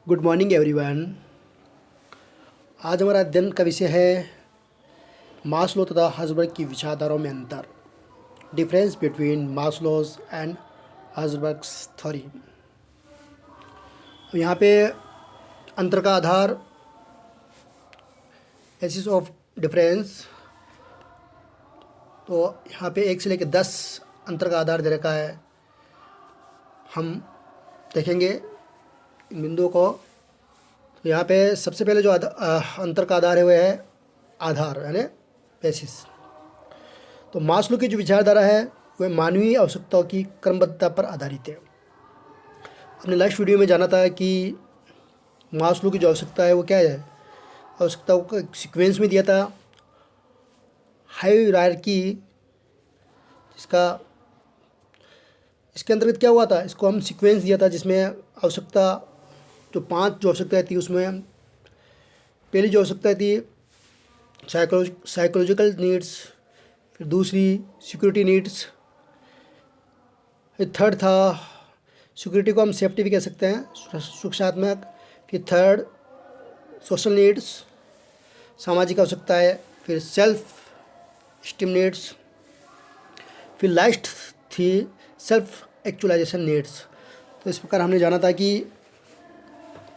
Good morning everyone. आज हमारा अध्ययन का विषय है मास्लो तथा हर्ज़बर्ग की विचारधाराओं में अंतर, difference between Maslow's and Herzberg's theory. यहाँ पे अंतर का आधार एसिस ऑफ डिफरेंस, तो यहाँ पे 1 से लेकर 10 अंतर का आधार दे रखा है। हम देखेंगे इन बिंदुओं को। तो यहाँ पे सबसे पहले जो अंतर का आधार है वह है आधार, यानी बेसिस। तो मास्लो की जो विचारधारा है वह मानवीय आवश्यकताओं की क्रमबद्धता पर आधारित है। हमने लास्ट वीडियो में जाना था कि मास्लो की जो आवश्यकता है वो क्या है, आवश्यकताओं का सीक्वेंस में दिया था, हायरार्की, इसके अंतर्गत क्या हुआ था, इसको हम सीक्वेंस दिया था जिसमें आवश्यकता जो 5 जो आवश्यकताएँ थी उसमें पहली जो आवश्यकता थी साइकोलॉजिकल नीड्स, फिर दूसरी सिक्योरिटी नीड्स, फिर थर्ड था सिक्योरिटी को हम सेफ्टी भी कह सकते हैं, सुरक्षात्मक, फिर थर्ड सोशल नीड्स, सामाजिक आवश्यकता है, फिर सेल्फ स्टीम नीड्स, फिर लास्ट थी सेल्फ एक्चुअलाइजेशन नीड्स। तो इस प्रकार हमने जाना था कि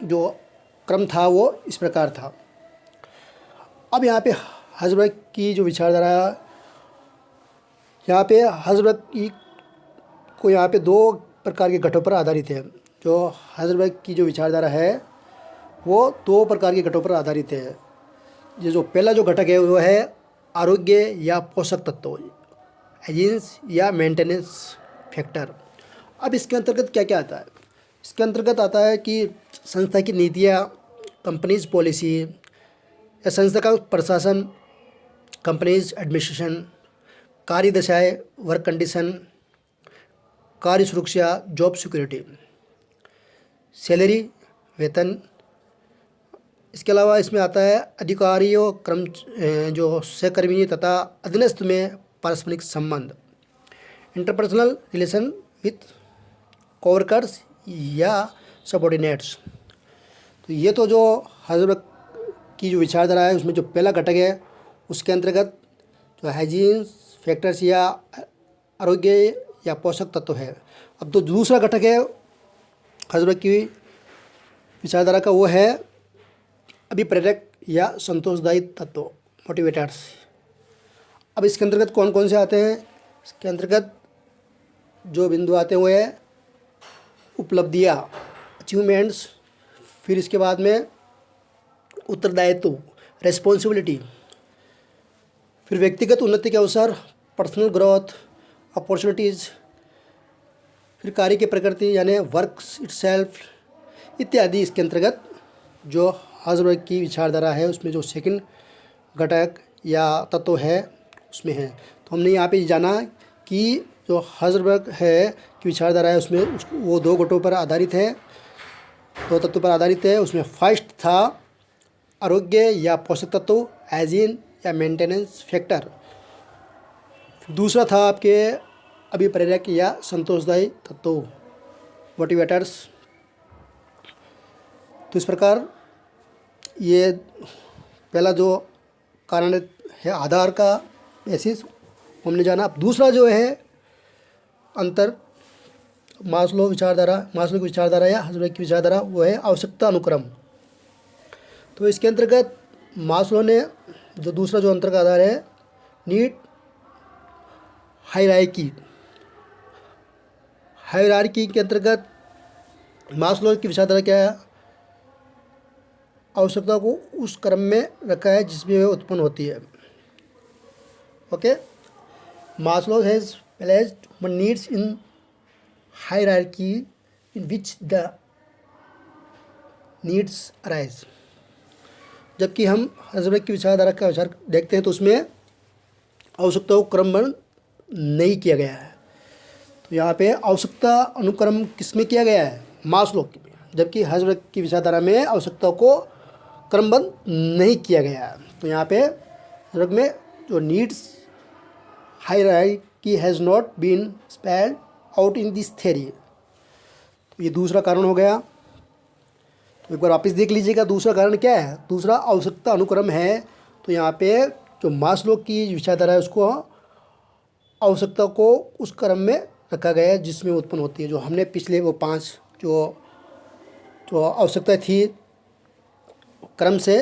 जो क्रम था वो इस प्रकार था। अब यहाँ पे हर्ज़बर्ग की जो विचारधारा, यहाँ पे हर्ज़बर्ग की को यहाँ पे 2 प्रकार के घटों पर आधारित है। जो हर्ज़बर्ग की जो विचारधारा है वो 2 प्रकार के घटों पर आधारित है। ये जो पहला जो घटक है वो है आरोग्य या पोषक तत्व, हाइजीन्स या मेंटेनेंस फैक्टर। अब इसके अंतर्गत क्या क्या आता है, इसके अंतर्गत आता है कि संस्था की नीतियाँ, कंपनीज पॉलिसी या संस्था का प्रशासन, कंपनीज एडमिनिस्ट्रेशन, कार्य दशाएँ, वर्क कंडीशन, कार्य सुरक्षा, जॉब सिक्योरिटी, सैलरी, वेतन। इसके अलावा इसमें आता है अधिकारियों जो सहकर्मी तथा अधीनस्थ में पारस्परिक संबंध, इंटरपर्सनल रिलेशन विथ कोवर्कर्स या सबऑर्डिनेट्स। तो ये तो जो हर्ज़बर्ग की जो विचारधारा है उसमें जो पहला घटक है उसके अंतर्गत जो हाइजीन फैक्टर्स या आरोग्य या पोषक तत्व है। अब तो दूसरा घटक है हर्ज़बर्ग की विचारधारा का, वो है अभिप्रेरक या संतोषदायी तत्व, मोटिवेटर्स। अब इसके अंतर्गत कौन कौन से आते हैं, इसके अंतर्गत जो बिंदु आते हैं वो है उपलब्धियाँ, अचीवमेंट्स, फिर इसके बाद में उत्तरदायित्व, रेस्पॉन्सिबिलिटी, फिर व्यक्तिगत उन्नति के अवसर, पर्सनल ग्रोथ, अपॉर्चुनिटीज़, फिर कार्य की प्रकृति यानी वर्क्स इटसेल्फ इत्यादि। इसके अंतर्गत जो हर्ज़बर्ग की विचारधारा है उसमें जो सेकंड घटक या तत्व है उसमें है। तो हमने यहाँ पे जाना कि जो हर्ज़बर्ग है की विचारधारा है उसमें वो 2 घटों पर आधारित है, 2 तत्व पर आधारित है। उसमें फर्स्ट था आरोग्य या पोषक तत्व, हाइजीन या मेंटेनेंस फैक्टर। दूसरा था आपके अभिप्रेरक या संतोषदायी तत्व, मोटिवेटर्स। तो इस प्रकार ये पहला जो कारण है आधार का बेसिस हमने जाना। अब दूसरा जो है अंतर मास्लो की विचारधारा या हर्ज़बर्ग की विचारधारा वो है आवश्यकता अनुक्रम। तो इसके अंतर्गत मास्लो ने जो दूसरा जो अंतर का आधार है नीड हायरार्की के अंतर्गत मास्लो की विचारधारा क्या है, आवश्यकता को उस क्रम में रखा है जिसमें वह उत्पन्न होती है। Okay, Maslow has placed human needs in hierarchy in which the needs arise. जबकि हम हर्ज़बर्ग की विचारधारा का विचार देखते हैं तो उसमें आवश्यकताओं को क्रमबद्ध नहीं किया गया है। तो यहाँ पे आवश्यकता अनुक्रम किसमें किया गया है, मास्लो की, जबकि हर्ज़बर्ग की विचारधारा में आवश्यकताओं को क्रमबद्ध नहीं किया गया है। तो यहाँ पे हर्ज़बर्ग में जो needs hierarchy has not been spelled out in this theory. तो ये दूसरा कारण हो गया। तो एक बार वापस देख लीजिएगा दूसरा कारण क्या है, दूसरा आवश्यकता अनुक्रम है। तो यहाँ पे जो मास्लो की विचारधारा है उसको आवश्यकता को उस क्रम में रखा गया है जिसमें उत्पन्न होती है। जो हमने पिछले वो 5 जो जो आवश्यकता थी क्रम से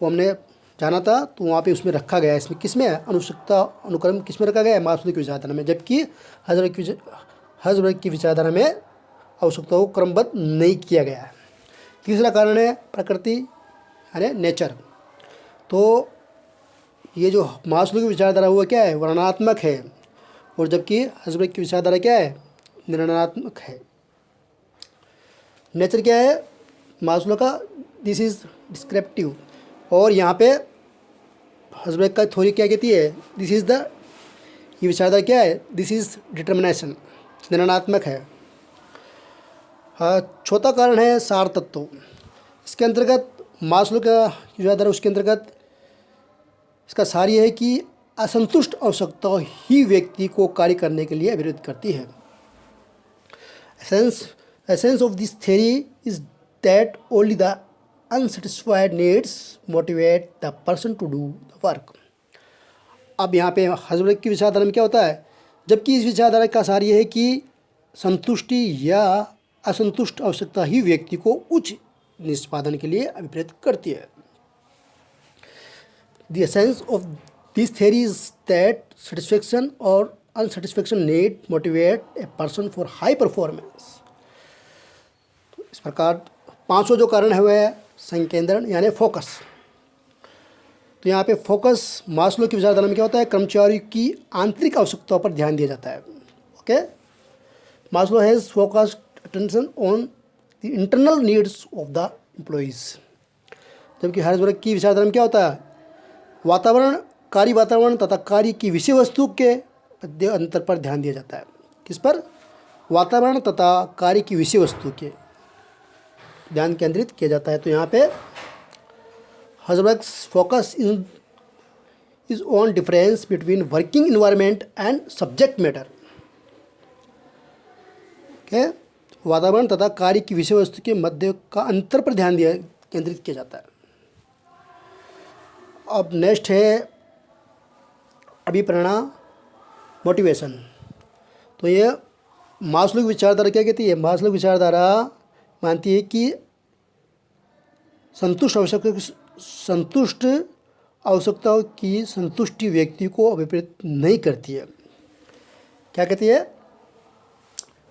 वो हमने जाना था, तो वहाँ पे उसमें रखा गया है। इसमें किस में है, आवश्यकता अनुक्रम किस में रखा गया है, मास्लो की विचारधारा में, जबकि हर्ज़बर्ग की विचारधारा में आवश्यकता को क्रमबद्ध नहीं किया गया है। तीसरा कारण है प्रकृति यानी नेचर। तो ये जो मास्लो की विचारधारा हुआ क्या है, वर्णनात्मक है, और जबकि हर्ज़बर्ग की विचारधारा क्या है, निर्णयात्मक है। नेचर क्या है मास्लो का, दिस इज़ डिस्क्रिप्टिव, और यहाँ पे हर्ज़बर्ग का थ्योरी क्या कहती है, दिस इज़ द, ये विचारधारा क्या है, दिस इज़ डिटर्मिनेशन, निर्णयात्मक है। चौथा कारण है सार तत्व। इसके अंतर्गत मास्लो का विचारधारा, उसके अंतर्गत इसका सार ये है कि असंतुष्ट आवश्यकता ही व्यक्ति को कार्य करने के लिए अभिप्रेरित करती है। Essence of this theory is that only the unsatisfied needs motivate the person to do the work. अब यहाँ पे हर्ज़बर्ग की विचारधारा में क्या होता है, जबकि इस विचारधारा का सार ये है कि संतुष्टि या असंतुष्ट आवश्यकता ही व्यक्ति को उच्च निष्पादन के लिए अभिप्रेरित करती है। The essence of this theory is that satisfaction or unsatisfaction need motivate a person for high performance। तो इस प्रकार पांचों जो कारण है वह संकेंद्रण यानी फोकस। तो यहाँ पे फोकस मास्लो की विचारधारा में क्या होता है, कर्मचारी की आंतरिक आवश्यकताओं पर ध्यान दिया जाता है। Okay, Maslow has focused attention on the internal needs of the employees, जबकि हर्ज़बर्ग की विचारधारा में क्या होता है, वातावरण, कार्य वातावरण तथा कार्य की विषय वस्तु के मध्य अंतर पर ध्यान दिया जाता है। किस पर, वातावरण तथा कार्य की विषय वस्तु के ध्यान केंद्रित किया जाता है। तो यहाँ पे Herzberg's focus is on difference between working environment and subject matter. Okay, वातावरण तथा कार्य की विषय वस्तु के मध्य का अंतर पर ध्यान दिया केंद्रित किया जाता है। अब नेक्स्ट है अभिप्रेरणा, मोटिवेशन। तो ये मास्लो की विचारधारा क्या कहती है, मास्लो की विचारधारा मानती है कि संतुष्ट आवश्यकताओं की संतुष्टि व्यक्ति को अभिप्रेरित नहीं करती है। क्या कहती है,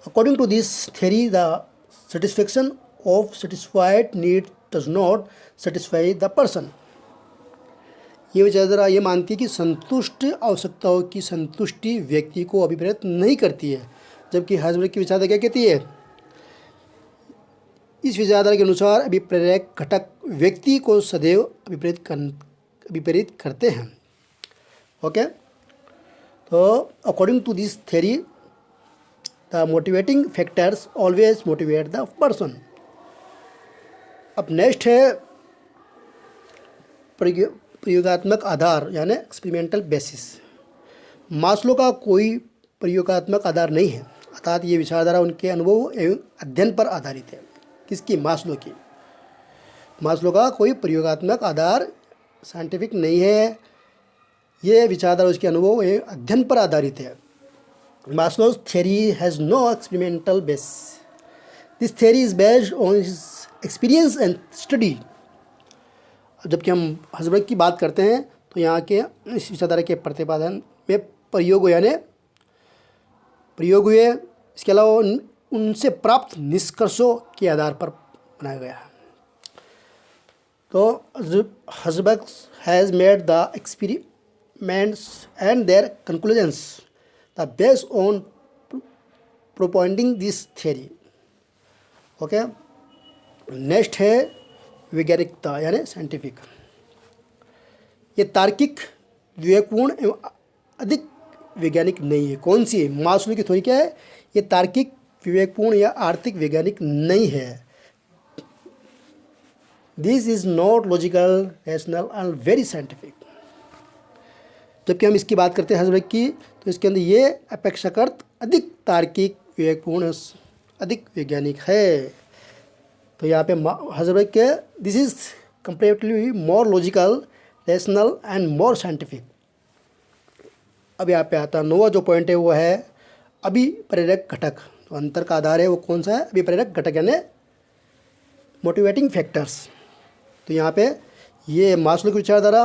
according to this theory the satisfaction of satisfied need does not satisfy the person. ये विचारधारा ये मानती है कि संतुष्ट आवश्यकताओं की संतुष्टि व्यक्ति को अभिप्रेरित नहीं करती है, जबकि हर्ज़बर्ग की विचारधारा क्या कहती है, इस विचारधारा के अनुसार अभिप्रेरक घटक व्यक्ति को सदैव अभिप्रेरित करते हैं। ओके, तो according to this theory the motivating factors always motivate the person. अब नेक्स्ट है प्रयोगात्मक आधार यानी एक्सपेरिमेंटल बेसिस। मास्लो का कोई प्रयोगात्मक आधार नहीं है, अर्थात ये विचारधारा उनके अनुभव एवं अध्ययन पर आधारित है। किसकी, मास्लो की। मास्लो का कोई प्रयोगात्मक आधार साइंटिफिक नहीं है, ये विचारधारा उसके अनुभव एवं अध्ययन पर आधारित है। मास्लो's theory has no experimental base. This theory is based on his experience and study। जबकि हम हर्ज़बर्ग की बात करते हैं तो यहाँ के इस विचारधारा के प्रतिपादन में प्रयोग हुए, इसके अलावा उनसे प्राप्त निष्कर्षों के आधार पर बनाया गया है। तो Herzberg has made the experiments and their conclusions the based on propounding this theory. Okay, next है वैज्ञानिकता यानी साइंटिफिक। ये तार्किक, विवेकपूर्ण एवं अधिक वैज्ञानिक नहीं है। कौन सी है, मास्लो की थ्योरी क्या है, ये तार्किक, विवेकपूर्ण या आर्थिक वैज्ञानिक नहीं है। This is not logical, rational and very scientific. जबकि हम इसकी बात करते हैं हर्ज़बर्ग की, तो इसके अंदर ये अपेक्षाकृत अधिक तार्किक, विवेकपूर्ण, अधिक वैज्ञानिक है। तो यहाँ पे हाइजेनबर्ग के this is comparatively more logical, rational and more scientific. अब यहाँ पे आता है 9वां जो पॉइंट है वो है अभिप्रेरक घटक। तो अंतर का आधार है वो कौन सा है? अभिप्रेरक घटक यानी मोटिवेटिंग फैक्टर्स। तो यहाँ पे ये मास्लो की विचारधारा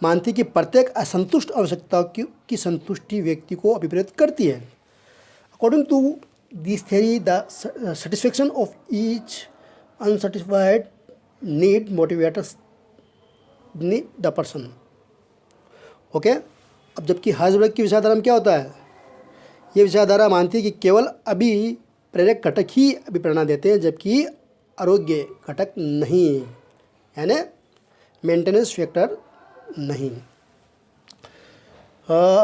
मानती कि प्रत्येक असंतुष्ट आवश्यकताओं की संतुष्टि व्यक्ति को अभिप्रेरित करती है। According to this theory the satisfaction of each unsatisfied need motivators the person. Okay, अब जबकि हाइजेनबर्ग की विचारधारा में क्या होता है? ये विचारधारा मानती है कि केवल अभिप्रेरक घटक ही अभिप्रेरणा देते हैं, जबकि आरोग्य घटक नहीं, यानी मेंटेनेंस फैक्टर नहीं।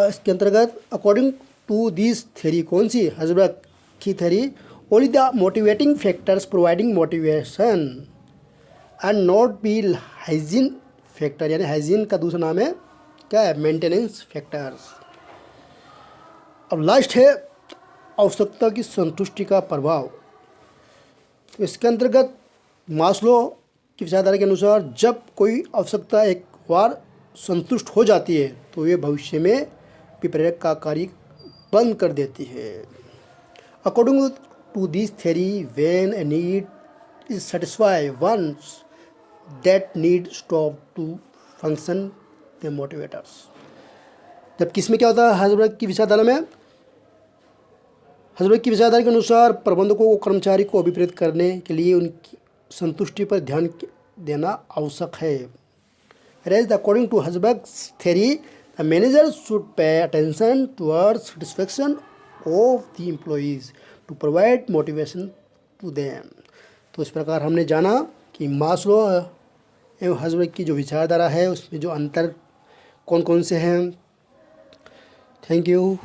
इसके अंतर्गत अकॉर्डिंग टू दिस थ्योरी, कौन सी? हाइजेनबर्ग की theory, only the motivating factors providing motivation and not be hygiene factor, यानी हाइजीन का दूसरा नाम है क्या है? Maintenance factors. अब लास्ट है आवश्यकता की संतुष्टि का प्रभाव। तो इसके अंतर्गत मास्लो की विचारधारा के अनुसार जब कोई आवश्यकता एक बार संतुष्ट हो जाती है तो ये भविष्य में विप्रेरक का कार्य बंद कर देती है। According to this theory, when a need is satisfied once that need stop to function the motivators. जब किसमें क्या होता है? हाइजेनबर्ग की विचारधारा में, हाइजेनबर्ग की विचारधारा के अनुसार प्रबंधकों को कर्मचारी को अभिप्रेरित करने के लिए उनकी संतुष्टि पर ध्यान देना आवश्यक है। Whereas according to Heisenberg's theory, the manager should pay attention towards satisfaction of the employees to provide motivation to them। तो इस प्रकार हमने जाना कि मास्लो एवं हाइजेनबर्ग की जो विचारधारा है उसमें जो अंतर कौन कौन से हैं। Thank you.